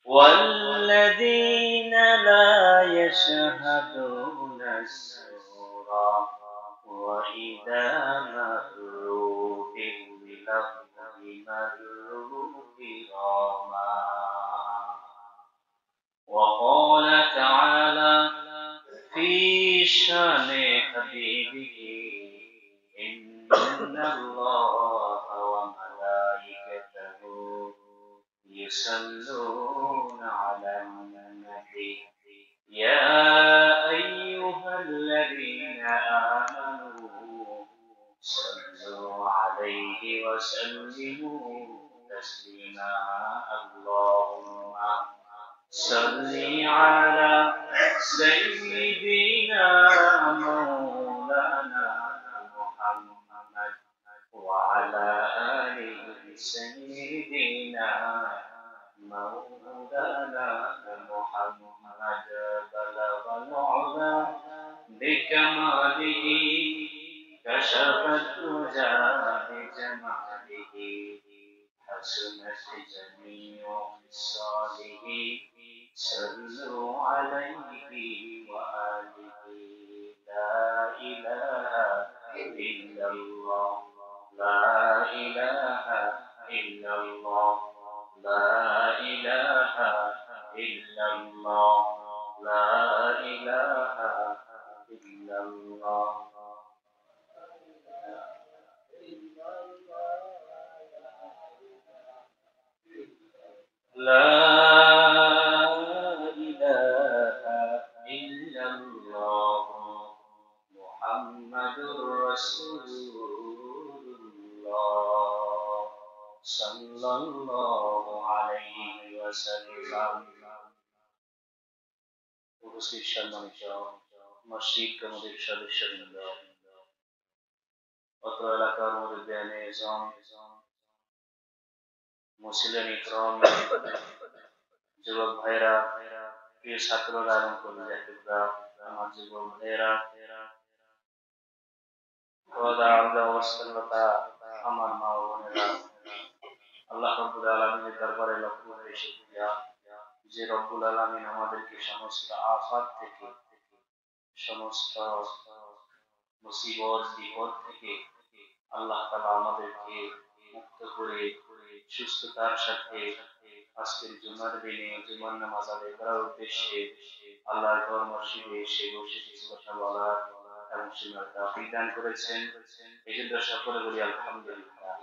والذين لا يشهدون الزور وإذا مروا باللغو مروا كراما. وقال تعالى في شان حبيبه إن الله وملائكته يصلون على النبي يا أيها الذين آمنوا صلوا عليه وسلموا تسليما. اللهم صل على سيدنا مولانا محمد وعلى آل سيدنا مولانا محمد. بلغ العلا بكماله كشف الدجى بجماله حسنت جميع خصاله صلوا عليه وآله. لا إله إلا الله لا إله إلا الله لا إله إلا الله لا إله إلا الله. لا إله إلا الله محمد رسول الله صلى الله عليه وسلم. উপস্থিত সম্মানিত মসজিদ কমিটির সদস্যবৃন্দ, অত্র এলাকার মুরব্বিয়ান ইজম, মুসলিম ইকরাম, যুবক ভাইরা, প্রিয় ছাত্ররা এবং কর্মীরা, আমার যুবক ভাইরা, আমার মা ও বোনেরা, আল্লাহ রাব্বুল আলামিনের দরবারে লক্ষ কোটি শুকরিয়া যে রব্বুল আলামিন আমাদেরকে সমস্ত আফাত থেকে, সমস্ত মুসিবত বিপদ থেকে আল্লাহ তাআলা আমাদেরকে মুক্ত করে সুস্থতার সাথে আজকের জুমার দিনে জুমার নামাজ আদায় করার উদ্দেশ্যে আল্লাহর ঘর মসজিদে এসে বসে কিছু কথা বলার এবং শোনার তৌফিক দান করেছেন। এই জন্য সকলে বলি আলহামদুলিল্লাহ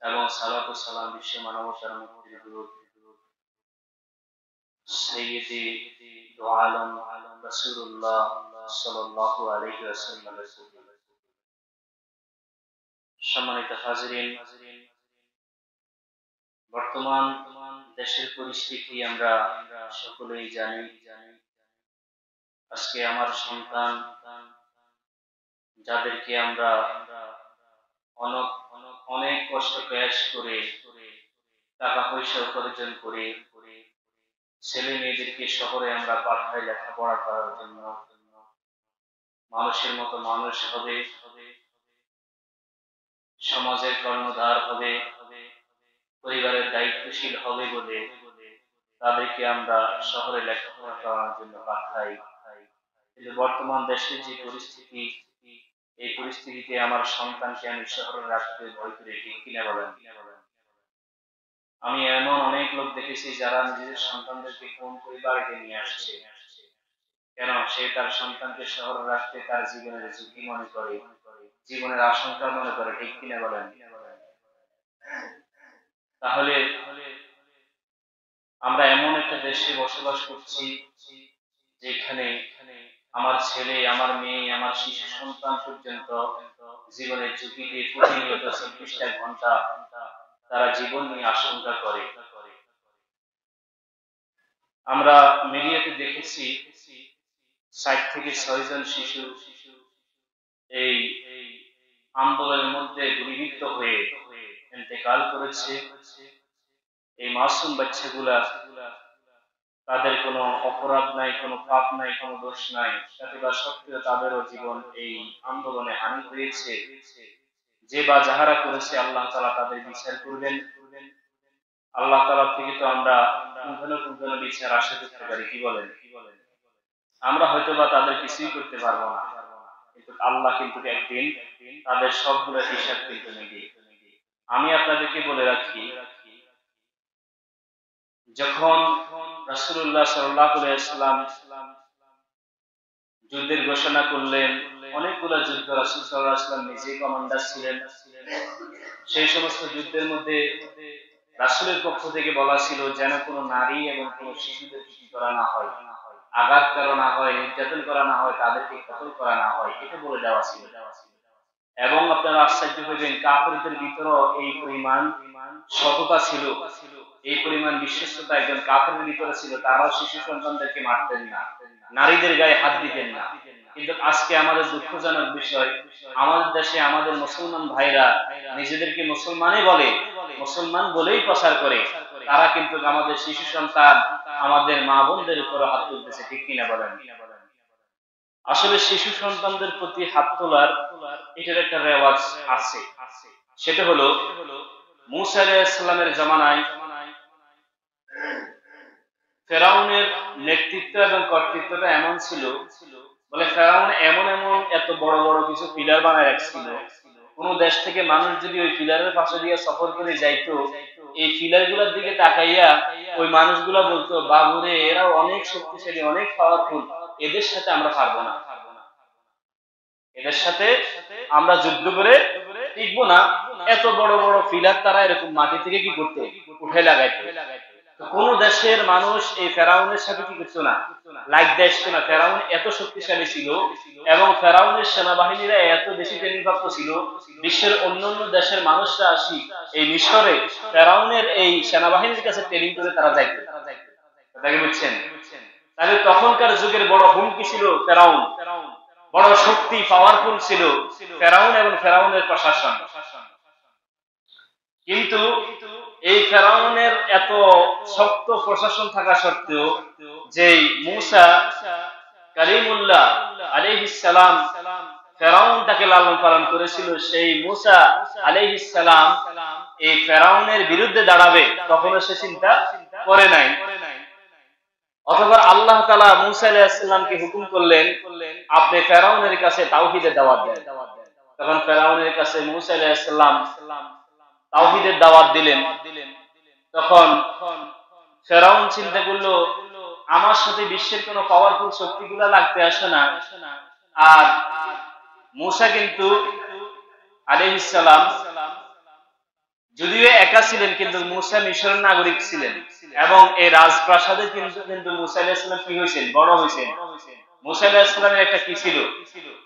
এবং সালাত ও সালাম বিশ্ব মানবতার মুক্তির দূত সাইয়্যিদি দু আলম রাসূলুল্লাহ সাল্লাল্লাহু আলাইহি ওয়াসাল্লামের উপর। সম্মানিত হাজিরিন, বর্তমান দেশের পরিস্থিতি আমরা সকলেই জানি। আজকে আমার সন্তান, যাদেরকে আমরা অনেক কষ্ট ক্লাস করে টাকা পয়সা উপার্জন করে ছেলে মেয়েদেরকে শহরে আমরা পাঠাই লেখাপড়া করার জন্য, মানুষের মতো মানুষ হবে, সমাজের কর্ণধার হবে, পরিবারের দায়িত্বশীল হবে বলে তাদেরকে আমরা শহরে লেখাপড়া করার জন্য পাঠাই। কিন্তু বর্তমান দেশের যে পরিস্থিতি, এই পরিস্থিতিতে আমার সন্তানকে আমি শহরে রাখতে ভয় করে, ঠিক কিনা বলেন? আমি এমন অনেক লোক দেখেছি যারা নিজেদের সন্তানদেরকে ফোন করে বাড়িতে নিয়ে আসছে। কেন? সে তার সন্তানকে শহরে রাখতে তার জীবনের ঝুঁকি মনে করে, জীবনের আশঙ্কা মনে করে, ঠিক কিনা বলেন? তাহলে আমরা এমন একটা দেশে বসবাস করছি যেখানে আমার ছেলে, আমার মেয়ে, আমার শিশু সন্তান পর্যন্ত জীবনের ঝুঁকিতে প্রতিনিয়ত 24টা ঘন্টা তারা জীবন নিয়ে আশঙ্কা করে। আমরা মিডিয়াতে দেখেছি 60 থেকে 6 জন শিশু এই আন্দোলনের মধ্যে গুলিবিদ্ধ হয়ে ইন্তেকাল করেছে। এই মাসুম বাচ্চাগুলা, তাদের কোনো অপরাধ নাই, কোনো পাপ নাই, কোনো দোষ নাই, তারা সত্ত্বেও তাদেরও জীবন এই আন্দোলনে হানি হয়েছে। যে বা যাহারা করেছে আল্লাহ তাআলা তাদের বিচার করবেন। আল্লাহ তাআলা থেকে তো আমরা পুঙ্খানুপুঙ্খানু বিচার আশা করতে পারি, কি বলেন? আমরা হয়তো বা তাদের কিছুই করতে পারবো না, কিন্তু আল্লাহ কিন্তু একদিন তাদের সবগুলো হিসাব কিন্তু নেবে। আমি আপনাদেরকে বলে রাখি, যখন রাসূলুল্লাহ সাল্লাল্লাহু আলাইহি ওয়াসাল্লাম যুদ্ধের ঘোষণা করলেন, অনেকগুলো যুদ্ধ রাসূল সাল্লাল্লাহু আলাইহি ওয়াসাল্লাম নিজেই কমান্ডার ছিলেন। সেই সমস্ত যুদ্ধের মধ্যে রাসূলের পক্ষ থেকে বলা ছিল যেন কোনো নারী এবং কোনো শিশুদের কি করা না হয়, আঘাত করা না হয়, নির্যাতন করা না হয়, তাদেরকে কতল করা না হয়, এটা বলে দেওয়া ছিল। এবং আপনারা আশ্চর্য হইবেন, কাফেরদের ভিতরেও এই পরিমাণ সততা ছিল, এই পরিমাণ বিশ্বস্ততা একজন কাফেরের ভিতরে ছিল। তারাও শিশু সন্তানদেরকে মারতেন না, নারীদের গায়ে হাত দিতেন না। কিন্তু আজকে আমাদের দুঃখজনক বিষয়, আমাদের দেশে আমাদের মুসলমান ভাইরা নিজেদেরকে মুসলমানই বলে, মুসলমান বলেই প্রচার করে, তারা কিন্তু আমাদের শিশু সন্তান, আমাদের মা বোনদের উপর হাত তুলতেছে, ঠিক কিনা বলেন? আসলে শিশু সন্তানদের প্রতি হাত তোলার এটার একটা রেওয়াজ আছে। সেটা হলো মূসা আলাইহিস সালামের জামানায় ফেরাউনের নেতৃত্ব এবং কর্তৃত্বটা এমন ছিল, বলে ফেরাউন এমন এমন এত বড় বড় কিছু পিলার বানায় রাখছিল, কোন দেশ থেকে মানুষ যদি ওই পিলারের পাশে দিয়ে সফর করে যাইতো, এই পিলার গুলার দিকে তাকাইয়া ওই মানুষগুলা বলতো, বাবুরে এরা অনেক শক্তিশালী, অনেক পাওয়ারফুল, এদের সাথে আমরা পারবো না, এদের সাথে আমরা যুদ্ধ করে টিকবো না। এত বড় বড় পিলার তারা এরকম মাটি থেকে কি করতে, উঠে লাগাইতো। কোন দেশের মানুষ এই ফেরাউনের সাথে কি করতো না, লাগতে আসতো না। ফেরাউন এত শক্তিশালী ছিল এবং ফেরাউনের সেনাবাহিনীরা এত বেশি ট্রেনিং প্রাপ্ত ছিল, বিশ্বের অন্যান্য দেশের মানুষরা আসি এই মিশরে ফেরাউনের এই সেনাবাহিনীর কাছে ট্রেনিং করে তারা যাইতো। তাকে বুঝছেন? তাহলে তখনকার যুগের বড় হুমকি ছিল ফেরাউন, বড় শক্তি পাওয়ারফুল ছিল ফেরাউন এবং ফেরাউনের প্রশাসন। কিন্তু এই ফেরাউনের এত শক্ত প্রশাসন থাকা সত্ত্বেও যে মূসা কালিমুল্লাহ আলাইহিস সালাম ফেরাউন তাকে লালন পালন করেছিল, সেই মূসা আলাইহিস সালাম এই ফেরাউনের বিরুদ্ধে দাঁড়াবে কখনো সে চিন্তা করে নাই। অথবা আল্লাহ তাআলা মূসা আলাইহিস সালামকে হুকুম করলেন, আপনি ফেরাউনের কাছে তাওহীদের দাওয়াত দেন। তখন ফেরাউনের কাছে মূসা আলাইহিস সালাম তাওহীদের দাওয়াত দিলেন। তখন ফেরাউন চিন্তা করলো, আমার সাথে বিশ্বের কোন পাওয়ারফুল শক্তিগুলা লাগতে আসে না। আর মূসা কিন্তু আলাইহিস সালাম যদিও একা ছিলেন, কিন্তু মূসা মিশরের নাগরিক ছিলেন এবং এই রাজপ্রাসাদে কিন্তু মূসা আলাইহিস সালাম কি হয়েছেন, বড় হয়েছেন। মূসা আলাইহিস সালামের একটা কি ছিল,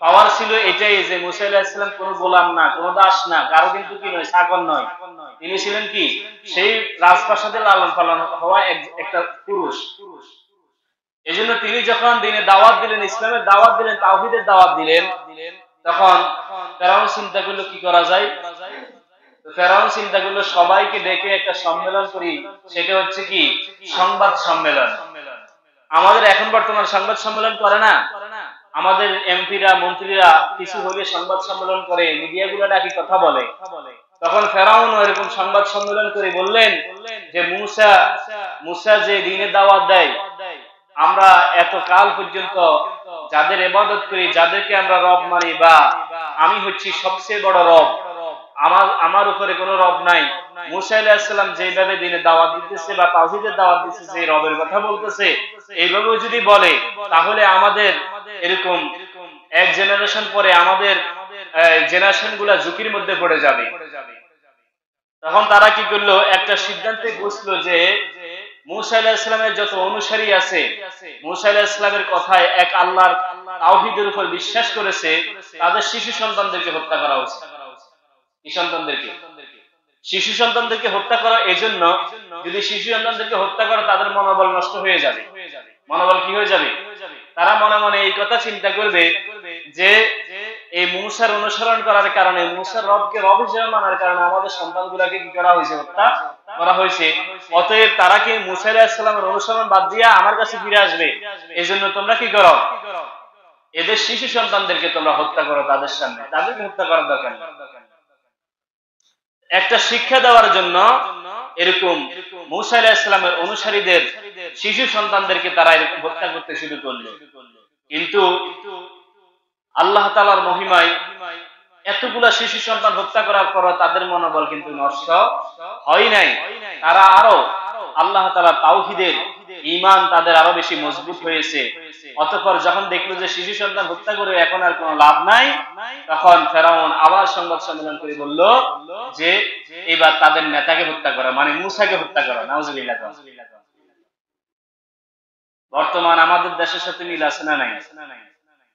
পাওয়ার ছিল, এটাই যে মূসা আলাইহিস সালাম কোনো গোলাম না, কোনো দাস না, কারো কিন্তু কি নয়, চাকর নয়। তিনি ছিলেন কি, সেই রাজপ্রাসাদে লালন পালন হওয়া একটা পুরুষ। এজন্য তিনি যখন দিনে দাওয়াত দিলেন, ইসলামের দাওয়াত দিলেন, তাওহীদের দাওয়াত দিলেন, তখন ফেরাউন চিন্তা করলো কি করা যায়। ফেরাউন চিন্তা করলো সবাইকে ডেকে একটা সম্মেলন করি, সেটা হচ্ছে কি সংবাদ সম্মেলন। আমাদের এখন বর্তমান সংবাদ সম্মেলন করে না, আমাদের এমপিরা মন্ত্রীরা কিছু হলে সংবাদ সম্মেলন করে, মিডিয়াগুলো ডাকি কথা বলে। তখন ফেরাউন এরকম সংবাদ সম্মেলন করে বললেন যে মূসা যে দ্বীনের দাওয়াত দেয়, আমরা এত কাল পর্যন্ত যাদের ইবাদত করি, যাদেরকে আমরা রব মানি, বা আমি হচ্ছি সবচেয়ে বড় রব, আমার উপরে কোনো রব নাই। মূসা আলাইহিস সালাম যেভাবে দ্বীনের দাওয়াত দিতেছে বা তাওহীদের দাওয়াত দিতেছে, যে রবের কথা বলতেছে, এইভাবে যদি বলে তাহলে আমাদের এরকম এক জেনারেশন পরে আমাদের জেনারেশন গুলা ঝুঁকির মধ্যে পড়ে যাবে। তখন তারা কি করলো, একটা সিদ্ধান্তে বসলো যে মূসা আলাইহিস সালামের যত অনুসারী আছে, মূসা আলাইহিস সালামের কথায় এক আল্লাহর তাওহীদের উপর বিশ্বাস করেছে, তাদের শিশু সন্তানদেরকে হত্যা করা উচিত। কি সন্তানদেরকে? শিশু সন্তানদেরকে হত্যা করা। এজন্য যদি শিশু সন্তানদেরকে হত্যা করে, তাদের মনোবল নষ্ট হয়ে যাবে। মনোবল কি হয়ে যাবে? তারা মনে মনে এই কথা চিন্তা করবে যে এই মূসার অনুসরণ করার কারণে, মূসার রবকে রব হিসেবে মানার কারণে আমাদের সন্তানগুলোকে কি করা হয়েছে, হত্যা করা হয়েছে। অতএব তারা কি মূসা আলাইহিস সালামের অনুসরণ বাদ দিয়া আমার কাছে ফিরে আসবে। এজন্য তোমরা কি করো, এদের শিশু সন্তানদেরকে তোমরা হত্যা করো তাদের সামনে, তাদেরকে হত্যা করার দরকার নেই। একটা শিক্ষা দেওয়ার জন্য এরকম মূসা আলাইহিস সালামের অনুসারীদের শিশু সন্তানদেরকে তারা এরকম হত্যা করতে শুরু করলো। কিন্তু আল্লাহ তাআলার মহিমায় এতগুলা শিশু সন্তান হত্যা করার পর তাদের মনোবল কিন্তু নষ্ট হয় নাই। তারা আরো আল্লাহ তাআলার তাওহীদের ঈমান তাদের আরো বেশি মজবুত হয়েছে। অতঃপর যখন দেখলো যে শিশু সন্তান হত্যা করে এখন আর কোনো লাভ নাই, তখন ফেরাউন আবার সংবাদ সম্মেলন করে বলল যে এবার তাদের নেতাকে হত্যা করা, মানে মূসাকে হত্যা করা। নাউজুবিল্লাহ। বর্তমান আমাদের দেশের সাথে মিল আছে না নাই?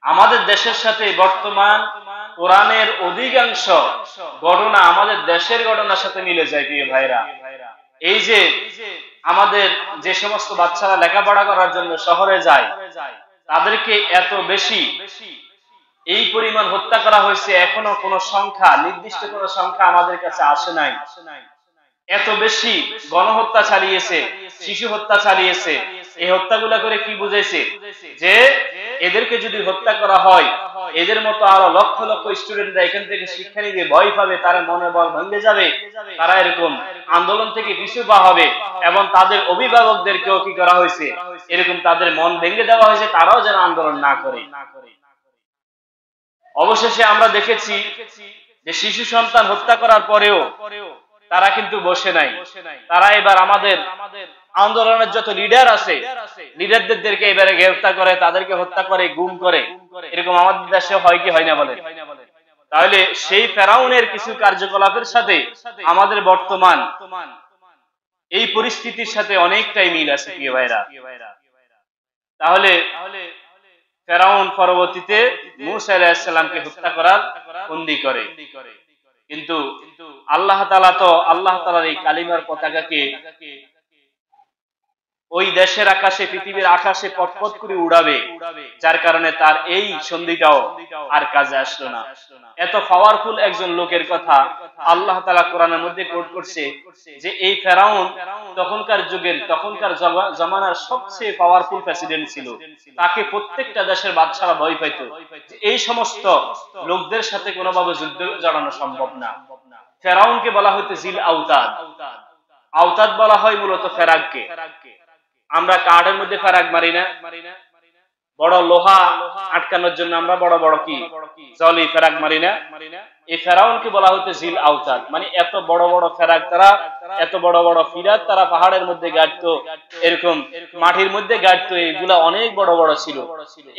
আমাদের দেশের সাথে বর্তমান কোরআনের অধিকাংশ ঘটনা আমাদের দেশের ঘটনার সাথে মিলে যায় প্রিয় ভাইরা। এই যে আমাদের যে সমস্ত বাচ্চারা লেখাপড়া করার জন্য শহরে যায়, তাদেরকে এত বেশি এই পরিমাণ হত্যা করা হয়েছে, এখনো কোনো সংখ্যা, নির্দিষ্ট কোনো সংখ্যা আমাদের কাছে আসে নাই। এত বেশি গণহত্যা চালিয়েছে, শিশু হত্যা চালিয়েছে। এই হত্যাগুলা করে কি বুঝাইছে? যে এদেরকে যদি হত্যা করা হয়, এদের মতো আরো লক্ষ লক্ষ স্টুডেন্টরা এখান থেকে শিক্ষা নিবে, ভয় পাবে, তারা মনোবল ভেঙে যাবে, তারা এরকম আন্দোলন থেকে পিছু পা হবে। এবং তাদের অভিভাবকদেরকেও কি করা হয়েছে, এরকম তাদের মন ভেঙে দেওয়া হয়েছে, তারাও যেন আন্দোলন না করে। অবশেষে আমরা দেখেছি যে শিশু সন্তান হত্যা করার পরেও তারা কিন্তু বসে নাই। তারা এবার আমাদের আন্দোলনের যত লিডার আছে, লিডারদেরকে এবারে গ্রেফতার করে, তাদেরকে হত্যা করে, গুম করে। এরকম আমাদের দেশে হয় কি হয় না বলে? তাহলে সেই ফেরাউনের কিছু কার্যকলাপের সাথে আমাদের বর্তমান এই পরিস্থিতির সাথে অনেকটাই মিল আছে প্রিয় ভাইরা। তাহলে ফেরাউন পরবর্তীতে মূসা আলাইহিস সালামকে হত্যা করার ফন্দি করে। কিন্তু আল্লাহ তাআলা তো আল্লাহ তাআলার এই কালিমার পতাকাকে ওই দেশের আকাশে, পৃথিবীর আকাশে পটপট করে উড়াবে, যার কারণে তার এই সন্ধিটাও আর কাজে আসলো না। এত পাওয়ারফুল একজন লোকের কথা আল্লাহ তাআলা কোরআনের মধ্যে কোট করছে যে এই ফেরাউন তখনকার যুগের, তখনকার জামানার সবচেয়ে পাওয়ারফুল প্রেসিডেন্ট ছিল। তাকে প্রত্যেকটা দেশের বাদশারা ভয় পাইত। এই সমস্ত লোকদের সাথে কোনোভাবে যুদ্ধ জড়ানো সম্ভব না। ফেরাউনকে বলা হইতো জিল আওতাদ। আওতাদ বলা হয় মূলত ফেরাককে। আমরা কাঠের মধ্যে ফেরাক মারি না, বড় লোহা আটকানোর জন্য আমরা বড় বড় কি জলি ফেরাক মারি না। এই ফেরাউনকে বলা হতো জিল আওতাদ, মানে এত বড় বড় ফেরাক, তারা এত বড় বড় ফিরাত তারা পাহাড়ের মধ্যে গাড়তো, এরকম মাটির মধ্যে গাড়তো। এগুলা অনেক বড় বড় ছিল।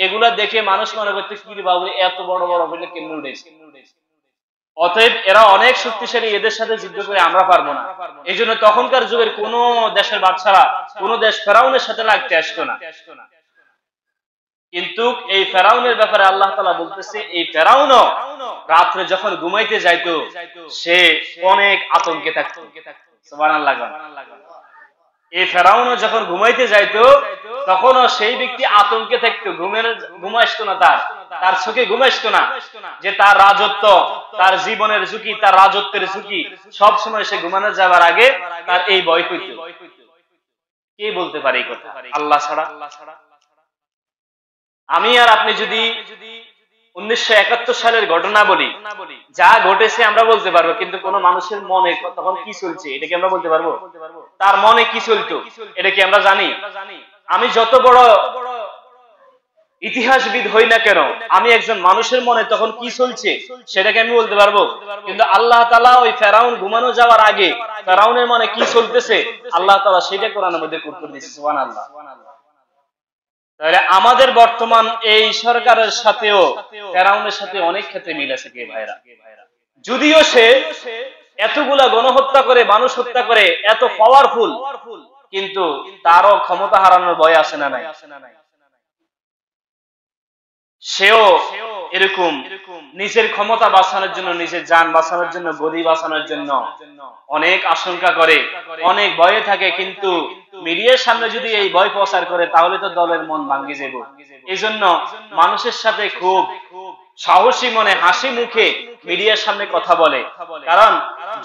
এগুলা দেখে মানুষ মনে করতে কি বাবু এত বড় বড় হইলে কেমন উঠেছে। অতএব এরা অনেক শক্তিশালী, এদের সাথে যুদ্ধ করে আমরা পারবো না। এই জন্য তখনকার যুগের কোন দেশের বাদশারা কোন দেশ ফেরাউনের সাথে লাগতে আসতো না। কিন্তু এই ফেরাউনের ব্যাপারে আল্লাহ তাআলা বলতেছে, এই ফেরাউনও রাত্রে যখন ঘুমাইতে যাইতো সে অনেক আতঙ্কে থাকতো। সুবহানাল্লাহ। এই ফেরাউনও যখন ঘুমাইতে যাইতো তখনও সেই ব্যক্তি আতঙ্কে থাকতো, ঘুম আসতো না, তার চোখে ঘুম আসতো না, যে তার রাজত্ব, তার জীবনের ঝুঁকি, তার রাজত্বের ঝুঁকি সব সময় সে ঘুমানো যাবার আগে তার এই ভয় হইত। কে বলতে পারে এই কথা? আল্লাহ ছাড়া। আমি আর আপনি যদি 1971 সালের ঘটনা বলি, যা ঘটেছে আমরা বলতে পারবো, কিন্তু কোন মানুষের মনে তখন কি চলছে এটা কি আমরা বলতে পারবো? তার মনে কি চলতো এটা কি আমরা জানি? আমি যত বড় ইতিহাসবিদ হই না কেন, আমি একজন মানুষের মনে তখন কি চলছে সেটাকে আমি বলতে পারবো। কিন্তু আল্লাহ তাআলা ওই ফেরাউন ঘুমানো যাওয়ার আগে ফেরাউনের মনে কি চলতেছে আল্লাহ তাআলা সেটা কোরআনের মধ্যে কোট করে দিয়েছে। সুবহানাল্লাহ। তাহলে আমাদের বর্তমান এই সরকারের সাথেও ফেরাউনের সাথে অনেক ক্ষেত্রে মিল আছে কে ভাইরা। যদিও সে এতগুলা গণহত্যা করে, মানুষ হত্যা করে, এত পাওয়ারফুল, কিন্তু তারও ক্ষমতা হারানোর ভয় আছে না নাই? সেও এরকম নিজের ক্ষমতা বাঁচানোর জন্য, নিজের জান বাঁচানোর জন্য, গদি বাঁচানোর জন্য অনেক আশঙ্কা করে, অনেক ভয়ে থাকে। কিন্তু মিডিয়ার সামনে যদি এই ভয় প্রচার করে তাহলে তো দলের মন ভাঙে যাবে। এই জন্য মানুষের সাথে খুব সাহসী মনে, হাসি মুখে মিডিয়ার সামনে কথা বলে। কারণ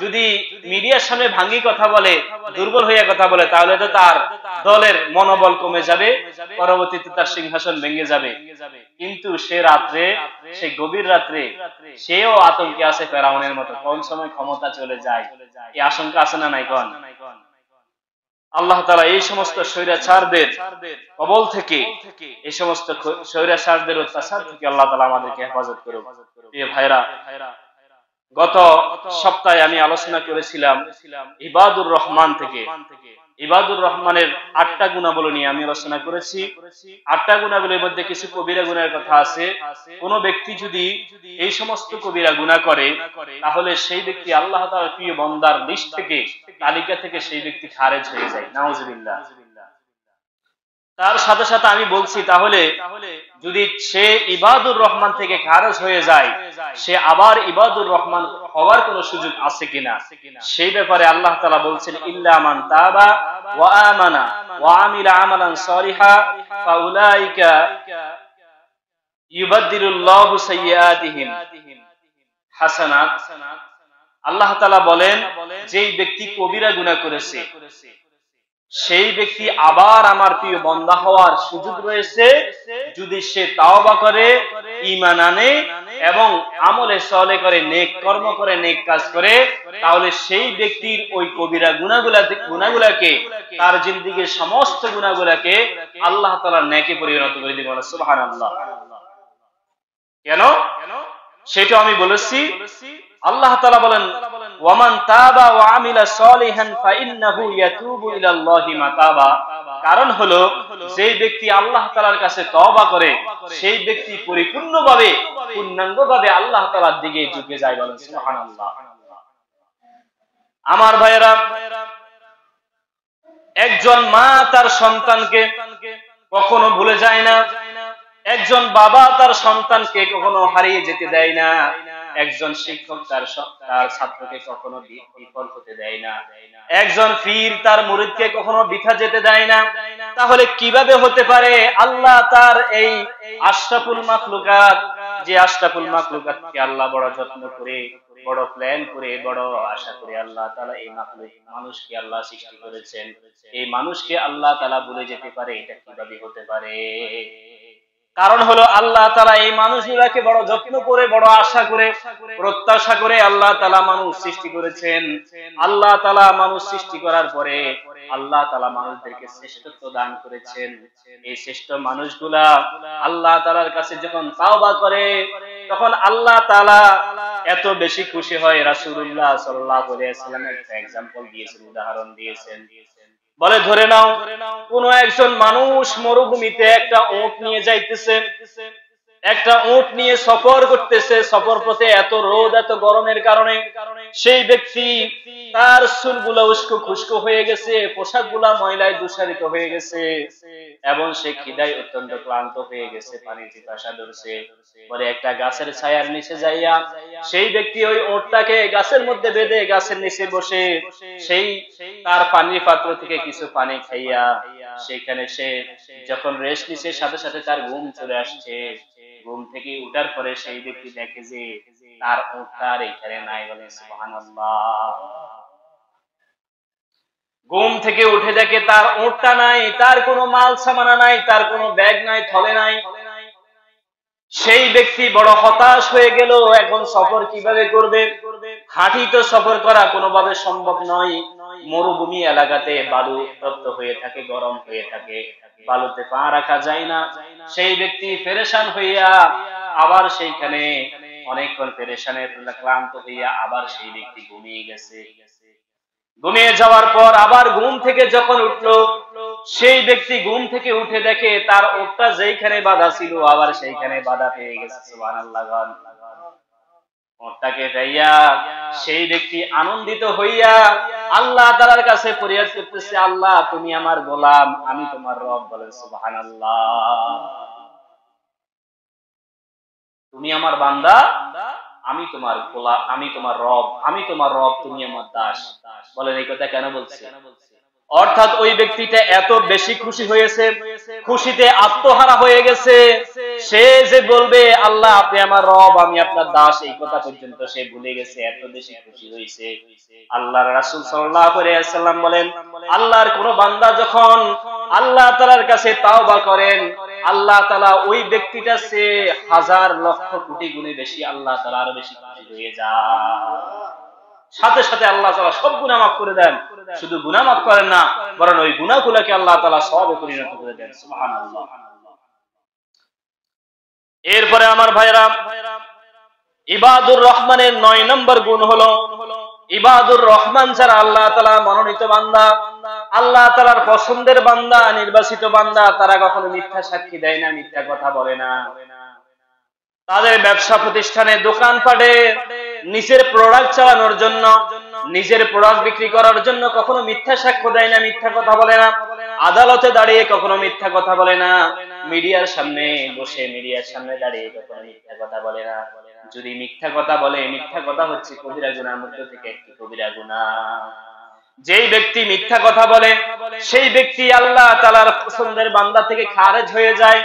যদি মিডিয়ার সামনে ভাঙ্গি কথা বলে, দুর্বল হইয়া কথা বলে, তাহলে তো তার দলের মনোবল কমে যাবে, পরবর্তীতে তার সিংহাসন ভেঙে যাবে। কিন্তু সে রাত্রে, সে গভীর রাত্রে সেও আতঙ্কে আছে ফেরাউনের মতো, কোন সময় ক্ষমতা চলে যায়, এই আশঙ্কা আছে না নাই? কোন আল্লাহ তাআলা এই সমস্ত স্বৈরাচারদের কবল থেকে, এই সমস্ত স্বৈরাচারদের অত্যাচার থেকে আল্লাহ তাআলা আমাদেরকে হেফাজত করুন। প্রিয় ভাইরা, গত সপ্তাহে আমি আলোচনা করেছিলাম ইবাদুর রহমান থেকে। ইবাদুর রহমানের 8টা গুণাবলী নিয়ে আমি আলোচনা করেছি। 8টা গুণাবলীর মধ্যে কিছু কবিরা গুনাহের কথা আছে। কোন ব্যক্তি যদি এই সমস্ত কবিরা গুনাহ করে, তাহলে সেই ব্যক্তি আল্লাহ তাআলার প্রিয় বান্দার লিস্ট থেকে, তালিকা থেকে সেই ব্যক্তি খারেজ হয়ে যায়। নাউজুবিল্লাহ। তার সাথে সাথে আমি বলছি, তাহলে যদি সে ইবাদুর রহমান থেকে খারেজ হয়ে যায়, সে আবার ইবাদুর রহমান হওয়ার কোন সুযোগ আছে কিনা, সেই ব্যাপারে আল্লাহ তাআলা বলছেন, ইল্লা মান তাবা ওয়া আমানা ওয়া আমিলা আমালান সালিহা ফাউলাইকা ইউবাদদিলুল্লাহু সাইয়্যাতিহিম হাসানাত। আল্লাহ তাআলা বলেন, যেই ব্যক্তি কবিরা গুনাহ করেছে, সেই ব্যক্তি আবার আমার প্রিয় বান্দা হওয়ার সুযোগ রয়েছে, যদি সে তাওবা করে, ঈমান আনে এবং আমলে সালেহ করে, নেক কর্ম করে, নেক কাজ করে, তাহলে সেই ব্যক্তির ওই কবিরা গুনাহগুলোকে, তার জিন্দেগীর সমস্ত গুনাহগুলোকে আল্লাহ তাআলা নেকে পরিণত করে দিবেন। সুবহানাল্লাহ। কেন? সেটা আমি বলেছি। আল্লাহ তাআলা বলেন, ওয়ামান তাবা ওয়া আমিলা সালিহান ফাইন্নাহু ইয়াতুবু ইলাল্লাহি মাতাবা। কারণ হলো, যেই ব্যক্তি আল্লাহ তাআলার কাছে তওবা করে, সেই ব্যক্তি পরিপূর্ণভাবে, পূর্ণাঙ্গভাবে আল্লাহ তাআলার দিকে ঝুঁকে যায়। বলেন সুবহানাল্লাহ। আমার ভাইয়েরা, একজন মা তার সন্তানকে কখনো ভুলে যায় না, একজন বাবা তার সন্তানকে কখনো হারিয়ে যেতে দেয় না, একজন শিক্ষক তার ছাত্রকে কখনো বিফল হতে দেয় না, একজন পীর তার মুরিদকে কখনো বৃথা যেতে দেয় না। তাহলে কিভাবে হতে পারে আল্লাহ তার এই আশরাফুল মাখলুকাত, যে আশরাফুল মাখলুকাতকে আল্লাহ বড় যত্ন করে, বড় প্ল্যান করে, বড় আশা করে আল্লাহ তাআলা এই মানুষকে আল্লাহ সৃষ্টি করেছেন, এই মানুষকে আল্লাহ তাআলা ভুলে যেতে পারে? এটা কিভাবে হতে পারে? কারণ হলো, আল্লাহ তাআলা এই মানুষগুলোকে বড় যত্ন করে, বড় আশা করে, প্রত্যাশা করে আল্লাহ তাআলা মানুষ সৃষ্টি করেছেন। আল্লাহ তাআলা মানুষ সৃষ্টি করার পরে আল্লাহ তাআলা মানুষদেরকে শ্রেষ্ঠত্ব দান করেছেন। এই শ্রেষ্ঠ মানুষগুলা আল্লাহ তাআলার কাছে যখন তাওবা করে, তখন আল্লাহ তাআলা এত বেশি খুশি হয়। রাসূলুল্লাহ সাল্লাল্লাহু আলাইহি ওয়াসাল্লাম একটা এক্সাম্পল দিয়েছেন, উদাহরণ দিয়েছেন। বলে, ধরে নাও কোন একজন মানুষ মরুভূমিতে একটা উট নিয়ে যাইতেছে, একটা উট নিয়ে সফর করতেছে। সফর পথে এত রোদ, এত গরমের কারণে সেই ব্যক্তি তার চুলগুলো উস্কো খুস্কো হয়ে গেছে, পোশাকগুলা ময়লায় দূষারিত হয়ে গেছে এবং সে খিদায় অত্যন্ত ক্লান্ত হয়ে গেছে, পানি পিপাসা ধরছে। পরে একটা গাছের ছায়ার নিচে যাইয়া সেই ব্যক্তি ওই উটটাকে গাছের মধ্যে বেঁধে গাছের নিচে বসে সেই তার পানির পাত্র থেকে কিছু পানি খাইয়া সেখানে সে যখন রেস্ট নিচ্ছে, সাথে সাথে তার ঘুম চলে আসছে। ঘুম থেকে উঠার পরে সেই ব্যক্তি দেখে যে তার উটটা এখানে নাই। বলে সুবহানাল্লাহ। ঘুম থেকে উঠে দেখে তার উটটা নাই, তার কোনো মাল সামানা নাই, তার কোনো ব্যাগ নাই, থলে নাই। সেই ব্যক্তি বড় হতাশ হয়ে গেল। এখন সফর কিভাবে করবে? হাঁটি তো সফর করা কোনোভাবে সম্ভব নয়। মরুভূমি এলাকাতে বালু তপ্ত হয়ে থাকে, গরম হয়ে থাকে, বালুতে পা রাখা যায় না। সেই ব্যক্তি পেরেশান হইয়া আবার সেইখানে অনেকক্ষণ পেরেশানের ক্লান্ত হইয়া আবার সেই ব্যক্তি ঘুমিয়ে গেছে। ঘুমিয়ে যাওয়ার পর আবার ঘুম থেকে যখন উঠলো, সেই ব্যক্তি ঘুম থেকে উঠে দেখে তার উটটা যেইখানে বাঁধা ছিল আবার সেইখানে বাঁধা পেয়ে গেছে। সুবহানাল্লাহ। উটটাকে পাইয়া সেই ব্যক্তি আনন্দিত হইয়া আল্লাহ তাআলার কাছে ফরিয়াদ করতেছে, আল্লাহ তুমি আমার গোলাম, আমি তোমার রব। বলেন সুবহানাল্লাহ। তুমি আমার বান্দা, আমি তোমার গোলাম, আমি তোমার রব, আমি তোমার রব, তুমি আমার দাস। বলেন এই কথা কেন বলছে? অর্থাৎ ওই ব্যক্তিটা এত বেশি খুশি হয়েছে, খুশিতে আত্মহারা হয়ে গেছে। সে যে বলবে আল্লাহ আপনি আমার রব, আমি আপনার দাস, এই কথা পর্যন্ত সে ভুলে গেছে, এত বেশি খুশি হয়েছে। আল্লাহর রাসূল সাল্লাল্লাহু আলাইহি ওয়াসাল্লাম বলেন, আল্লাহর কোন বান্দা যখন আল্লাহ তাআলার কাছে তাওবা করেন, আল্লাহ তাআলা ওই ব্যক্তিটা সে হাজার লক্ষ কোটি গুণে বেশি আল্লাহ তাআলা আরো বেশি খুশি হয়ে যায়। সাথে সাথে আল্লাহ তাআলা সব গুনাহ মাফ করে দেন। শুধু গুনাহ মাফ করেন না, বরং ওই গুনাহগুলোকে আল্লাহ তাআলা সওয়াবে পরিণত করে দেন। সুবহানাল্লাহ। এরপরে আমার ভাইরা, ইবাদুর রহমানের 9 নম্বর গুণ হলো, ইবাদুর রহমান যারা আল্লাহ তাআলা মনোনীত বান্দা, আল্লাহ তাআলার পছন্দের বান্দা, নির্বাচিত বান্দা, তারা কখনো মিথ্যা সাক্ষী দেয় না, মিথ্যা কথা বলে না। তাদের ব্যবসা প্রতিষ্ঠানে, দোকানপাটে নিজের প্রোডাক্ট চালানোর জন্য, নিজের প্রোডাক্ট বিক্রি করার জন্য কখনো মিথ্যা সাক্ষ্য দেয় না, মিথ্যা কথা বলে না। আদালতে দাঁড়িয়ে কখনো মিথ্যা কথা বলে না। মিডিয়ার সামনে বসে, মিডিয়ার সামনে দাঁড়িয়ে কখনো মিথ্যা কথা বলে না। যদি মিথ্যা কথা বলে, মিথ্যা কথা হচ্ছে কবিরা গুনাহের মধ্যে থেকে একটি কবিরা গুনাহ। যেই ব্যক্তি মিথ্যা কথা বলে, সেই ব্যক্তি আল্লাহ তাআলার পছন্দের বান্দা থেকে খারেজ হয়ে যায়,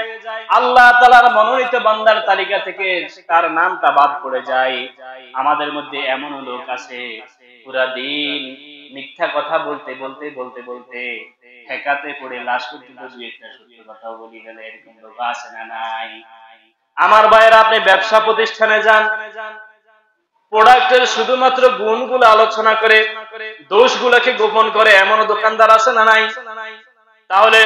আল্লাহ তাআলার মনোনীত বান্দার তালিকা থেকে তার নামটা বাদ পড়ে যায়। আমাদের মধ্যে এমন লোক আছে, পুরা দিন মিথ্যা কথা বলতে বলতে বলতে বলতে ঠেকাতে পড়ে লাশ পর্যন্ত দুই একটা সত্য কথা বলি গেলে, এরকম লোক আছে না নাই? আমার ভাইয়েরা, আপনি ব্যবসা প্রতিষ্ঠানে যান, প্রোডাক্টের শুধুমাত্র গুণগুলো আলোচনা করে দোষগুলোকে গোপন করে এমন দোকানদার আছে না নাই? তাহলে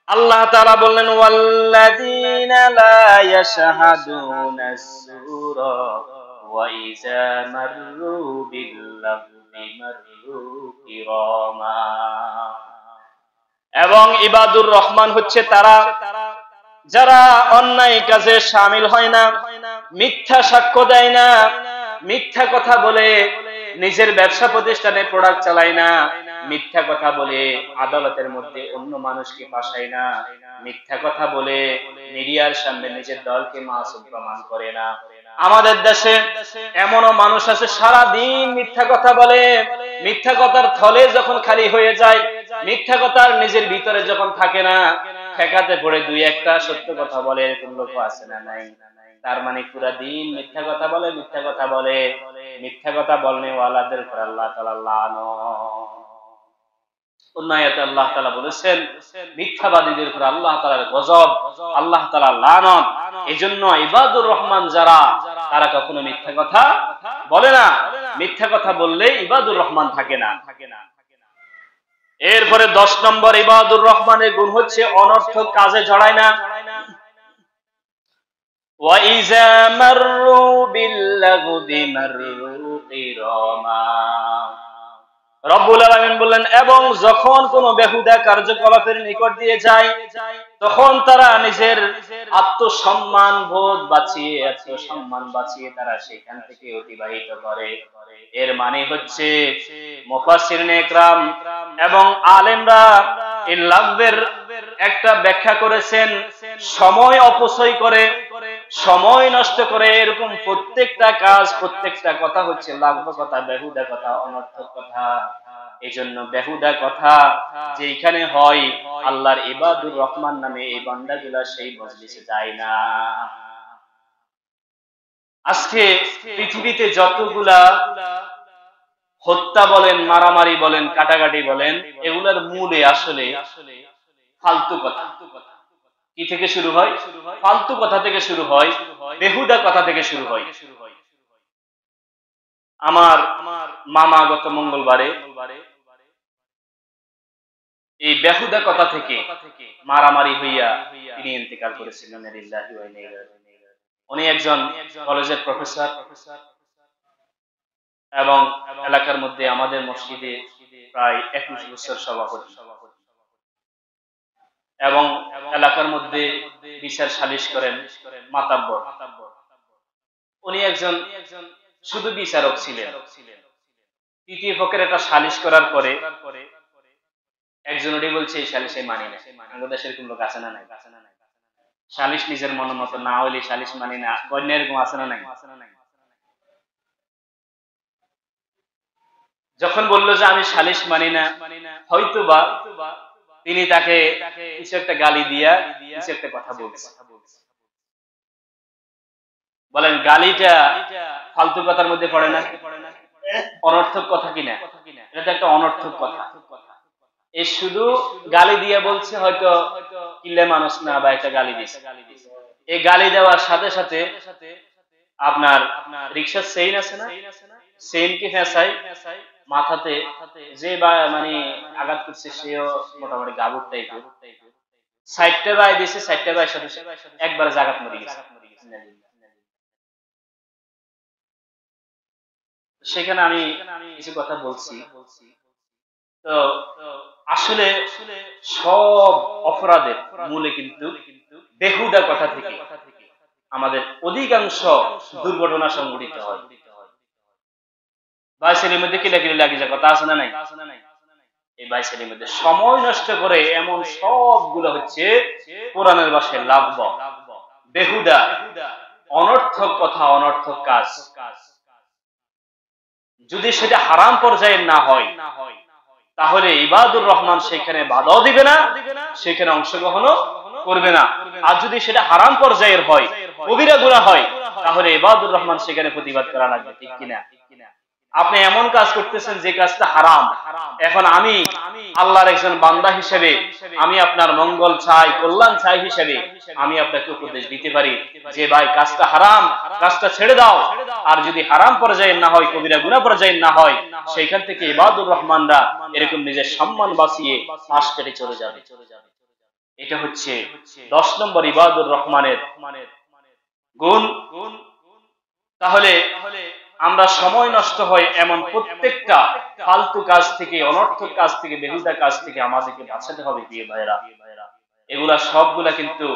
আল্লাহ তাআলা বললেন, ওয়াল্লাযীনা লা ইয়াশহাদুনা সুরা ওয়া ইযা মাররু বিল-লাগবি মাররু কিরামা। এবং ইবাদুর রহমান হচ্ছে তারা যারা অন্যায় কাজে শামিল হয় না, মিথ্যা সাক্ষ্য দেয় না, মিথ্যা কথা বলে নিজের ব্যবসা প্রতিষ্ঠানে প্রোডাক্ট চালায় না, মিথ্যা কথা বলে আদালতের মধ্যে অন্য মানুষকে ফাঁসায় না, মিথ্যা কথা বলে মিডিয়ার সামনে নিজের দলকে মাসুম প্রমাণ করে না। আমাদের দেশে এমনও মানুষ আছে সারা দিন মিথ্যা কথা বলে, মিথ্যা কথার থলে যখন খালি হয়ে যায়, মিথ্যা কথার নিজের ভিতরে যখন থাকে না, ঠেকাতে পড়ে দুই একটা সত্য কথা বলে, এরকম লোক আছে না নাই? তার মানে পুরা দিন মিথ্যা কথা বলে, মিথ্যা কথা বলে। মিথ্যা কথা বলনে ওয়ালাদের উপর আল্লাহ তাআলা লানত। অন্য আয়াতে আল্লাহ তাআলা বলেছেন, মিথ্যাবাদীদের উপর আল্লাহ তাআলার গজব, আল্লাহ তাআলার লানত। এজন্য ইবাদুর রহমান যারা, তারা কখনো মিথ্যা কথা বলে না। মিথ্যা কথা বললে ইবাদুর রহমান থাকে না। এরপরে 10 নম্বর ইবাদুর রহমানের গুণ হচ্ছে অনর্থক কাজে জড়ায় না। ওয়া ইযা মাররু বিল-লাগবি মাররু কিরামা। রব্বুল আলামিন বললেন, এবং যখন কোন বেহুদা কার্যকলাপের নিকট দিয়ে যায়, তখন তারা নিজের আত্মসম্মান বোধ বাঁচিয়ে, আত্মসম্মান বাঁচিয়ে তারা সেখান থেকে অতিবাহিত করে। এর মানে হচ্ছে মুফাসসিরিনে ইকরাম এবং আলেমরা এই লাগবের একটা ব্যাখ্যা করেছেন, সময় অপচয় করে, সময় নষ্ট করে এরকম প্রত্যেকটা কাজ, প্রত্যেকটা কথা হচ্ছে লাগবে কথা, বেহুদা কথা, অনর্থক কথা। এজন্য বেহুদা কথা যেখানে হয়, আল্লাহর ইবাদুর রহমান নামে এই বান্দাগুলা সেই মজলিসে যায় না। আজকে পৃথিবীতে যতগুলা হত্যা বলেন, মারামারি বলেন, কাটাকাটি বলেন, এগুলার মূলে আসলে ফালতু কথা। কি থেকে শুরু হয়? ফালতু কথা থেকে শুরু হয়, বেহুদা কথা থেকে শুরু হয়। আমার মামা গত মঙ্গলবারে এই বেহুদা কথা থেকে মারামারি হইয়া তিনি ইন্তেকাল করেছিলেন। উনি একজন কলেজের প্রফেসর এবং এলাকার মধ্যে আমাদের মসজিদে প্রায় 21 বছর সভাপতি, এবং এলাকার মধ্যে বিচার সালিশ করেন মাতাব্বর। উনি একজন শুধু বিচারক ছিলেন। তৃতীয় পক্ষের একটা সালিশ করার পরে একজন ওটি বলছে এই সালিশে মানি না। আমাদের দেশের কোন লোক আছে না নাই? সালিশ নিজের মন মতো না হইলে সালিশ মানি না, বন্য এরকম আছে না নাই? যখন বললো যে আমি সালিশ মানি না, হয়তোবা তিনি তাকে কিছু একটা গালি দিয়া কিছু একটা কথা বলছে। বলেন গালিটা ফালতু কথার মধ্যে পড়ে না? অনর্থক কথা কিনা? এটা একটা অনর্থক কথা। এ শুধু গালি দিয়ে বলছে, হয়তো কিল্লে মানুষ না বা একটা গালি দিচ্ছে। এই গালি দেওয়ার সাথে সাথে আপনার রিকশার চেইন আছে না, সেনকে ফেসাই মাথাতে যে বা মানে আঘাত করছে সেও মোটামুটি গাবুর টাইপের, সাইডটা বাই দিয়েছে, সাইডটা বাই সাথে একবার জাগাত মরে গেছে। সেখানে আমি কিছু কথা বলছি। তো আসলে সব অপরাধের মূলে কিন্তু বেহুদা কথা থেকে আমাদের অধিকাংশ দুর্ঘটনা সংঘটিত হয়। ভাই ছেলের মধ্যে কিলাকিলি লাগে যায়, কথা আছে না নাই? এই ভাই ছেলের মধ্যে সময় নষ্ট করে এমন সবগুলো হচ্ছে কোরআনের ভাষায় লাভব, বেহুদা, অনর্থক কথা, অনর্থক কাজ। যদি সেটা হারাম পর্যায়ের না হয় তাহলে ইবাদুর রহমান সেখানে বাধাও দিবে না, সেখানে অংশগ্রহণও করবে না। আর যদি সেটা হারাম পর্যায়ের হয়, কবিরা গুনাহ হয়, তাহলে ইবাদুর রহমান সেখানে প্রতিবাদ করা লাগবে, ঠিক কিনা? আপনি এমন কাজ করতেছেন যে কাজটা হারাম, এখন আমি আল্লাহর একজন বান্দা হিসেবে আমি আপনার মঙ্গল চাই, কল্যাণ চাই হিসেবে আমি আপনাকে উপদেশ দিতে পারি যে ভাই কাজটা হারাম, কাজটা ছেড়ে দাও। আর যদি হারাম পর্যায়ে না হয়, কবিরা গুনাহ পর্যায়ে না হয়, সেইখান থেকে ইবাদুর রহমানরা এরকম নিজের সম্মান বাঁচিয়ে পাশ কেটে চলে যাবে। এটা হচ্ছে 10 নম্বর ইবাদুর রহমানের গুণ। তাহলে আমরা সময় নষ্ট হয় এমন প্রত্যেকটা ফালতু কাজ থেকে, অনর্থক কাজ থেকে, বেহুদা কাজ থেকে আমাদেরকে বাঁচাতে হবে। প্রিয় ভাইরা, এগুলা সবগুলা কিন্তু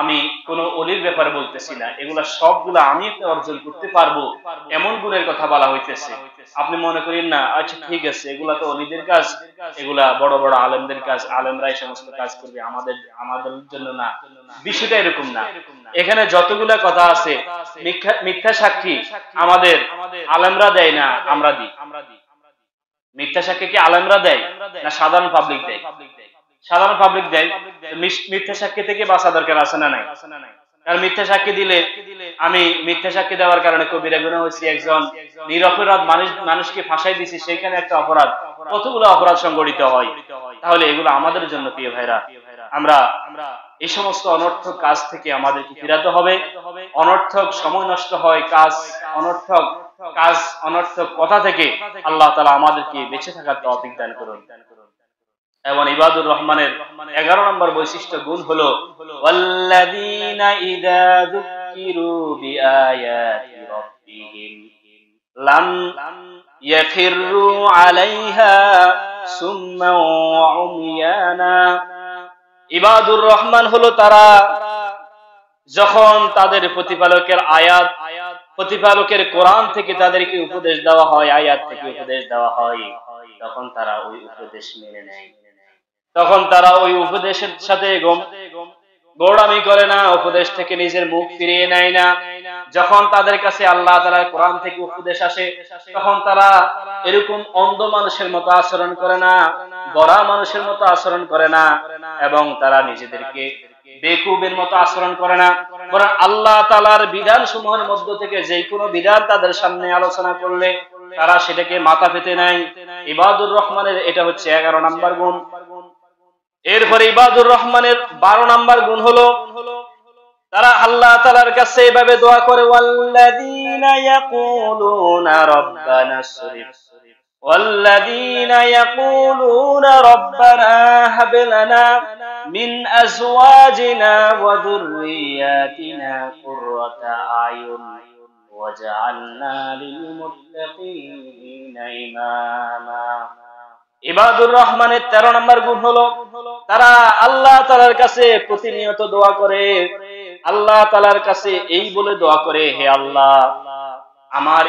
আমি কোন অলির ব্যাপারে বলতেছি না, এগুলা সবগুলা আমি একটা অর্জন করতে পারবো এমন গুণের কথা বলা হইতেছে। আপনি মনে করেন না আচ্ছা ঠিক আছে এগুলা তো অলিদের কাজ, এগুলা বড় বড় আলেমদের কাজ, আলেমরা এই সমস্ত কাজ করবে, আমাদের জন্য না। বিষয়টা এরকম না। এখানে যতগুলা কথা আছে মিথ্যা সাক্ষী আমাদের আলেমরা দেয় না, আমরা দিই। মিথ্যা সাক্ষী কি আলেমরা দেয় না সাধারণ পাবলিক দেয়? সাধারণ পাবলিক দেয়। মিথ্যা সাক্ষী থেকে বাঁচা দরকার আছে না নাই? কারণ মিথ্যা সাক্ষী দিলে, আমি মিথ্যা সাক্ষী দেওয়ার কারণে কবিরা গুনাহ হয়েছে, একজন নিরপরাধ মানুষকে ফাঁসাই দিছি, সেখানে একটা অপরাধ, কতগুলো অপরাধ সংঘটিত হয়। তাহলে এগুলো আমাদের জন্য প্রিয় ভাইরা, আমরা এই সমস্ত অনর্থক কাজ থেকে আমাদেরকে ফিরাতে হবে। অনর্থক সময় নষ্ট হয় কাজ, অনর্থক কাজ, অনর্থক কথা থেকে আল্লাহ তাআলা আমাদেরকে বেঁচে থাকার তৌফিক দান করুন। এবং ইবাদুর রহমানের 11 নম্বর বৈশিষ্ট্য গুণ হলো ওয়াল্লাযীনা ইযা যুক্কিরু বিআয়াতি রাব্বিহিম লাম ইয়াখিরু আলাইহা সুম্মান ওয়া উমিয়ানা। ইবাদুর রহমান হলো তারা যখন তাদের প্রতিপালকের আয়াত, প্রতিপালকের কোরআন থেকে তাদেরকে উপদেশ দেওয়া হয়, আয়াত থেকে উপদেশ দেওয়া হয়, তখন তারা ওই উপদেশ মেনে নেয়। তখন তারা ওই উপদেশের সাথে গোড়ামি করে না, উপদেশ থেকে নিজের মুখ ফিরিয়ে নেয় না। যখন তাদের কাছে আল্লাহ তাআলার কোরআন থেকে উপদেশ আসে, তখন তারা এরকম অন্ধ মানুষের মতো আচরণ করে না, বড়া মানুষের মতো আচরণ করে না, এবং তারা নিজেদেরকে বেকুবের মতো আচরণ করে না, বরং আল্লাহ তাআলার বিধান সমূহের মধ্য থেকে যে কোনো বিধান তাদের সামনে আলোচনা করলে তারা সেটাকে মাথা পেতে নেয়। ইবাদুর রহমানের এটা হচ্ছে 11 নম্বর গুণ। এরপরে ইবাদুর রহমানের 12 নম্বর গুণ হলো তারা আল্লাহ তাআলার কাছে এভাবে দোয়া করে ওয়াল্লাযীনা ইয়াকুলুনা রাব্বানা সরিফ ওয়াল্লাযীনা ইয়াকুলুনা রাব্বানা হাব লানা মিন আজওয়াজিনা ওয়া যুররিয়াতিনা কুররাতা আয়ুন ওয়াজআলনা লিল মুত্তাকিনা ইমামা। ইবাদুর রহমানের 13 নম্বর গুণ হলো তারা আল্লাহ তাআলার কাছে প্রতিনিয়ত দোয়া করে, আল্লাহ তাআলার কাছে এই বলে দোয়া করে, হে আল্লাহ আমার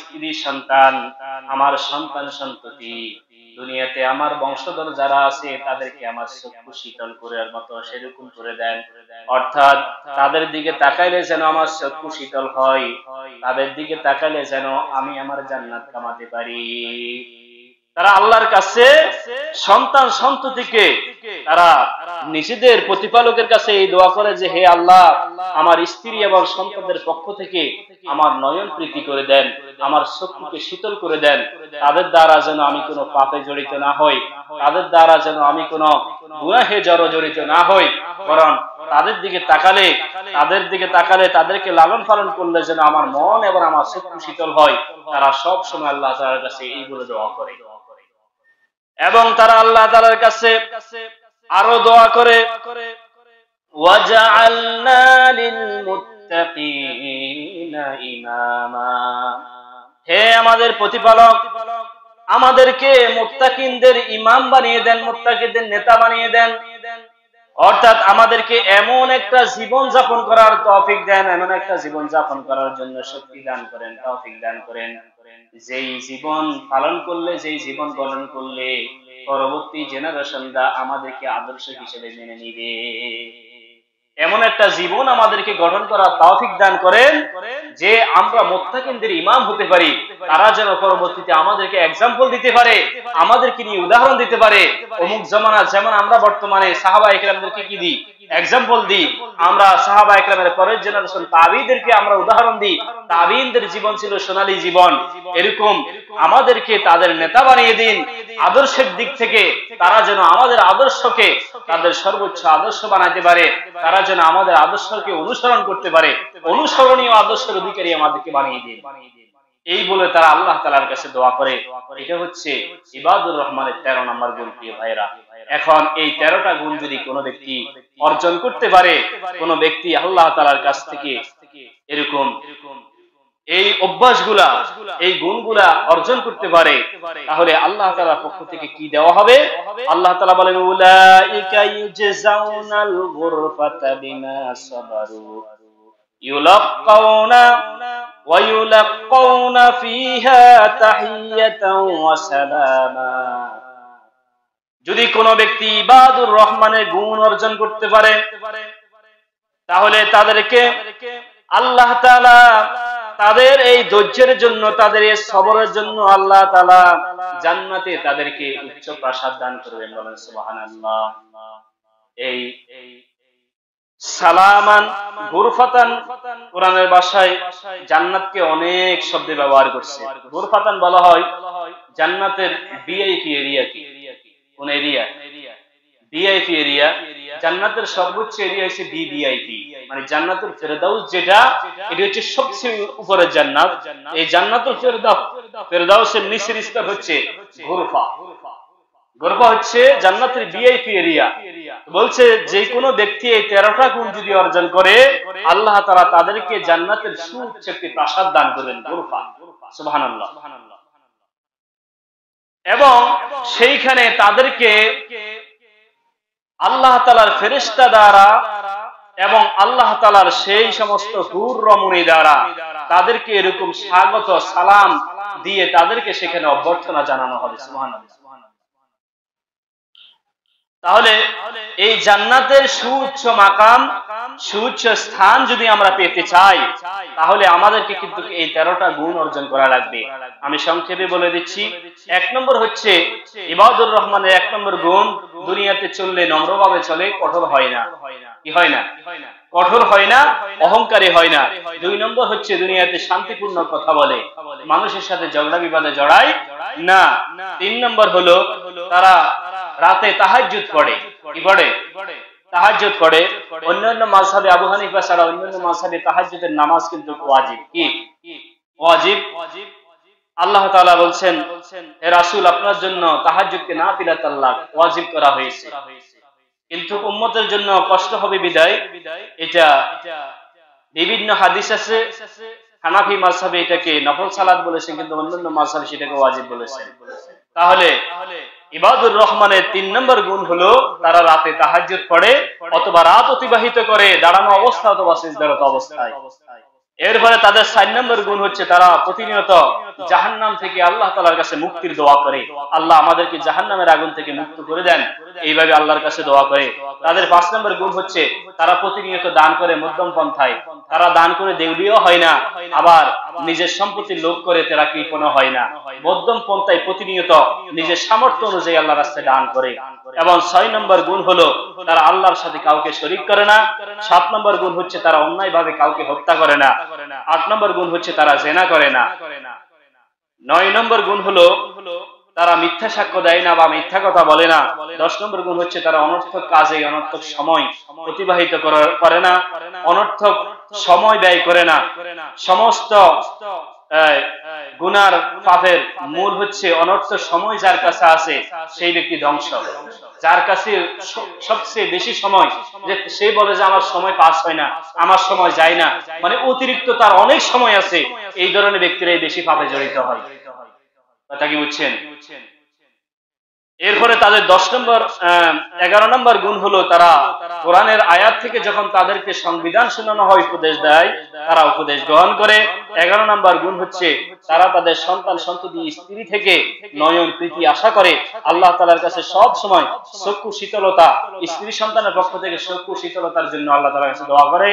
স্ত্রী সন্তান, আমার সন্তান সন্ততি, দুনিয়াতে আমার বংশধর যারা আছে তাদেরকে আমার চক্ষু শীতল করার মতো সেরকম করে দেন। অর্থাৎ তাদের দিকে তাকাইলে যেন আমার চক্ষু শীতল হয়, তাদের দিকে তাকাইলে যেন আমি আমার জান্নাত কামাতে পারি। তারা আল্লাহর কাছে সন্তান সন্ততিকে তারা নিজেদের প্রতিপালকের কাছে এই দোয়া করে যে হে আল্লাহ, আমার স্ত্রী এবং সন্তানদের পক্ষ থেকে আমার নয়ন প্রীতি করে দেন, আমার চক্ষুকে শীতল করে দেন, তাদের দ্বারা যেন আমি কোনো পাপে জড়িত না হই, তাদের দ্বারা যেন আমি কোনো গুনাহে জড়িত না হই, বরং তাদের দিকে তাকালে তাদেরকে লালন পালন করলে যেন আমার মন এবং আমার চক্ষু শীতল হয়। তারা সব সময় আল্লাহ তাআলার কাছে এই বলে দোয়া করে এবং তারা আল্লাহ তাআলার কাছে আরো দোয়া করে ওয়াজআলনা লিল মুত্তাকিনা ইমামা, হে আমাদের প্রতিপালক, আমাদেরকে মুত্তাকিনদের ইমাম বানিয়ে দেন, মুত্তাকিনদের নেতা বানিয়ে দেন। অর্থাৎ আমাদেরকে এমন একটা জীবন যাপন করার তৌফিক দেন, এমন একটা জীবন যাপন করার জন্য শক্তি দান করেন, তৌফিক দান করেন, যেই জীবন পালন করলে, যেই জীবন পালন করলে পরবর্তী জেনারেশনরা আমাদেরকে আদর্শ হিসেবে মেনে নিবে। এমন একটা জীবন আমাদেরকে গঠন করার তৌফিক দান করেন যে আমরা মুত্তাকিনদের ইমাম হতে পারি, তারা যেন পরবর্তীতে আমাদেরকে এক্সাম্পল দিতে পারে, আমাদেরকে নিয়ে উদাহরণ দিতে পারে। অমুক জামানা যেমন আমরা বর্তমানে সাহাবায়ে কেরামদেরকে কি দিই, এক্সাম্পল দিই, আমরা সাহাবায়ে কেরামের পরের জেনারেশন তাবিঈদেরকে আমরা উদাহরণ দিই। তাবিঈনদের জীবন ছিল সোনালী জীবন, এরকম আমাদেরকে তাদের নেতা বানিয়ে দিন। আদর্শের দিক থেকে তারা যেন আমাদের আদর্শকে তাদের সর্বোচ্চ আদর্শ বানাইতে পারে, তারা যেন আমাদের আদর্শকে অনুসরণ করতে পারে, অনুসরণীয় আদর্শের অধিকারী আমাদেরকে বানিয়ে দিন। এই বলে তারা আল্লাহ তাআলার কাছে দোয়া করে। এটা হচ্ছে ইবাদুর রহমানের 13 নম্বর গুণ। প্রিয় ভাইরা, এখন এই 13টা গুণ যদি কোনো ব্যক্তি অর্জন করতে পারে, কোনো ব্যক্তি আল্লাহ তাআলার কাছ থেকে এরকম এই অভ্যাসগুলা, এই গুণগুলা অর্জন করতে পারে, তাহলে আল্লাহ তাআলার পক্ষ থেকে কি দেওয়া হবে? আল্লাহ তাআলা বলেন উলাইকা ইউজাউনাল গুরফাতা বিমা সাবারু ইউলাক্কাউনা ওয়া ইউলাক্কাউনা ফিহা তাহিয়াতাও ওয়া সালামা। যদি কোনো ব্যক্তি ইবাদুর রহমানের গুণ অর্জন করতে পারে, তাহলে তাদেরকে আল্লাহ তাআলা তাদের এই ধৈর্যের জন্য, তাদের এই সবরের জন্য আল্লাহ তাআলা জান্নাতে তাদেরকে উচ্চ প্রাসাদ দান করবেন। বলেন সুবহানাল্লাহ। এই সালামান গুরফাতান কোরআনের ভাষায় জান্নাতকে অনেক শব্দে ব্যবহার করছে। গুরফাতান বলা হয় জান্নাতের ভিআইপি এরিয়া। কি কোন এরিয়া? VIP area. জান্নাতের সর্বোচ্চ এরিয়া হচ্ছে ভিভিআইপি, মানে জান্নাতুল ফেরদাউস, যেটা এটা হচ্ছে সবচেয়ে উপরের জান্নাত। এই জান্নাতুল ফেরদাউসের নিচের স্তর হচ্ছে গুরফা। গুরফা হচ্ছে জান্নাতের ভিআইপি এরিয়া। বলছে যে কোনো ব্যক্তি এই 13টা গুণ যদি অর্জন করে, আল্লাহ তাআলা তাদেরকে জান্নাতের সুউচ্চ একটি প্রাসাদ দান করবেন, গুরফা। সুবহানাল্লাহ। এবং সেইখানে তাদেরকে আল্লাহ তাআলার ফেরেশতা দ্বারা এবং আল্লাহ তাআলার সেই সমস্ত হুর রমণী দ্বারা তাদেরকে এরকম স্বাগত সালাম দিয়ে তাদেরকে সেখানে অভ্যর্থনা জানানো হবে। সুবহানাল্লাহ। তাহলে এই জান্নাতের সুউচ্চ মাকাম, সুউচ্চ স্থান যদি আমরা পেতে চাই, তাহলে আমাদেরকে কিন্তু এই 13টা গুণ অর্জন করা লাগবে। আমি সংক্ষেপে বলে দিচ্ছি। 1 নম্বর হচ্ছে ইবাদুর রহমানের 1 নম্বর গুণ, দুনিয়াতে চললে নম্রভাবে চলে, কঠোর হয় না। কি হয় না? কঠোর হয় না, অহংকারী হয় না। 2 নম্বর হচ্ছে দুনিয়াতে শান্তিপূর্ণ কথা বলে, মানুষের সাথে ঝগড়া বিবাদে জড়ায় না। 3 নম্বর হলো তারা রাতে তাহাজ্জুদ পড়ে। কি পড়ে? তাহাজ্জুদ পড়ে। অন্যান্য মাযহাবে আবু হানিফা ছাড়া অন্যান্য মাযহাবে তাহাজ্জুদের নামাজ কিন্তু ওয়াজিব। কি ওয়াজিব? আল্লাহ তাআলা বলছেন, হে রাসূল, আপনার জন্য তাহাজ্জুদকে নাফিলাতুল ওয়াজিব করা হয়েছে, কিন্তু উম্মতের জন্য কষ্ট হবে বিদায় এটা বিভিন্ন হাদিস আছে। হানাফি মাযহাবে এটাকে নফল সালাত বলেছেন, কিন্তু অন্যান্য মাযহাবে সেটাকে ওয়াজিব বলেছেন। তাহলে ইবাদুর রহমানের 3 নম্বর গুণ হলো তারা রাতে তাহাজ্জুদ পড়ে অথবা রাত অতিবাহিত করে দাঁড়ানো অবস্থা অথবা সিজদারত অবস্থায়। এরপরে তাদের 4 নম্বর গুণ হচ্ছে তারা প্রতিনিয়ত জাহান্নাম থেকে আল্লাহ তাআলার কাছে মুক্তির দোয়া করে, আল্লাহ আমাদেরকে জাহান্নামের আগুন থেকে মুক্ত করে দেন, এইভাবে আল্লাহর কাছে দোয়া করে। তাদের 5 নম্বর গুণ হচ্ছে তারা প্রতিনিয়ত দান করে মধ্যম পন্থায়, তারা দান করে দেউলিও হয় না, আবার নিজের সম্পত্তির লোভ করে তারা কৃপণও হয় না। মধ্যম পন্থায় প্রতিনিয়ত নিজের সামর্থ্য অনুযায়ী আল্লাহর রাস্তায় দান করে। এবং 6 নম্বর গুণ হলো তারা আল্লাহর সাথে কাউকে শরীক করে না। 7 নম্বর গুণ হচ্ছে তারা অন্যায়ভাবে কাউকে হত্যা করে না। 8 নম্বর গুণ হচ্ছে তারা জেনা করে না। 9 নম্বর গুণ হলো তারা মিথ্যা সাক্ষ্য দেয় না বা মিথ্যা কথা বলে না। 10 নম্বর গুণ হচ্ছে তারা অনর্থক কাজে অনর্থক সময় অতিবাহিত করে না, অনর্থক সময় ব্যয় করে না। সমস্ত গুনার পাপের মূল হচ্ছে অনর্থক সময় যার কাছে আছে সেই ব্যক্তি ধ্বংস। যার কাছে সবচেয়ে বেশি সময়, যে সে বলে যে আমার সময় পাস হয় না, আমার সময় যায় না, মানে অতিরিক্ত তার অনেক সময় আছে, এই ধরনের ব্যক্তিরাই বেশি পাপে জড়িত হয়। কথা কি বুঝছেন? এরপরে তাদের 11 নম্বর গুণ হলো তারা কোরআনের আয়াত থেকে যখন তাদেরকে সংবিধান শোনানো হয়, উপদেশ দেয়, তারা উপদেশ গ্রহণ করে। 11 নম্বর গুণ হচ্ছে তারা তাদের সন্তান সন্ততি স্ত্রী থেকে নয়ন প্রীতি আশা করে। আল্লাহ তাআলার কাছে সব সময় চক্ষু শীতলতা, স্ত্রী সন্তানের পক্ষ থেকে চক্ষু শীতলতার জন্য আল্লাহ তাআলার কাছে দোয়া করে।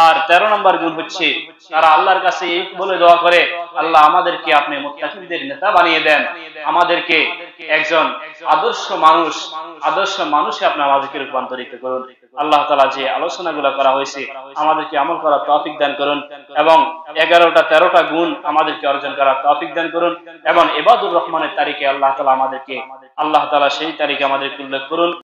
আর 13 নম্বর গুণ হচ্ছে তারা আল্লাহর কাছে এই বলে দোয়া করে, আল্লাহ আমাদেরকে আপনি মুত্তাকিনদের নেতা বানিয়ে দেন, আমাদেরকে একজন আদর্শ মানুষে আপনি আমাদেরকে রূপান্তরিত করুন। আল্লাহ তাআলা যে আলোচনাগুলো করা হয়েছে আমাদেরকে আমল করার তৌফিক দান করুন এবং 11টা 13টা গুণ আমাদেরকে অর্জন করার তৌফিক দান করুন এবং ইবাদুর রহমানের তারিখে আল্লাহ তাআলা সেই তারিখে আমাদেরকে উল্লেখ করুন।